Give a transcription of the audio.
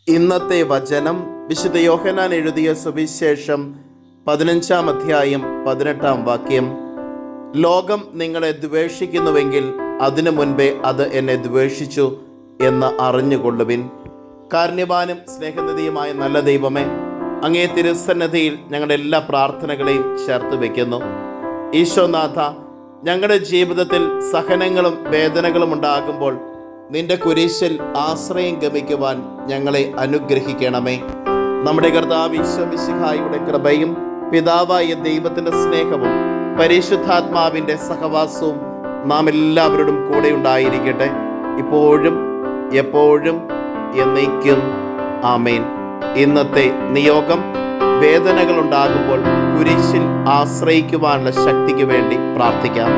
ഇന്നത്തെ വചനം വിശുദ്ധ യോഹന്നാൻ എഴുതിയ സുവിശേഷം 15-ാം അധ്യായം 18-ാം വാക്യം. ലോകം നിങ്ങളെ ദ്വേഷിക്കുന്നുവെങ്കിൽ അതിനു മുൻപേ അത് എന്നെ ദ്വേഷിച്ചു എന്ന് അറിഞ്ഞുകൊള്ളുവിൻ. കാരുണ്യവാനും സ്നേഹനിധിയുമായ നല്ല ദൈവമേ, അങ്ങേ തിരുസന്നിധിയിൽ ഞങ്ങളുടെ എല്ലാ പ്രാർത്ഥനകളെയും ചേർത്ത് വയ്ക്കുന്നു. ഈശോനാഥ, ഞങ്ങളുടെ ജീവിതത്തിൽ സഹനങ്ങളും വേദനകളും ഉണ്ടാകുമ്പോൾ നിന്റെ കുരിശിൽ ആശ്രയം ഗമിക്കുവാൻ ഞങ്ങളെ അനുഗ്രഹിക്കണമേ. നമ്മുടെ കർത്താവ് ഈശോ മിശിഹായുടെ കൃപയും പിതാവായ ദൈവത്തിൻ്റെ സ്നേഹവും പരിശുദ്ധാത്മാവിൻ്റെ സഹവാസവും നാം എല്ലാവരോടും കൂടെ ഉണ്ടായിരിക്കട്ടെ, ഇപ്പോഴും എപ്പോഴും എന്നേക്കും. ആമേൻ. ഇന്നത്തെ നിയോഗം: വേദനകൾ ഉണ്ടാകുമ്പോൾ കുരിശിൽ ആശ്രയിക്കുവാനുള്ള ശക്തിക്ക് വേണ്ടി പ്രാർത്ഥിക്കാം.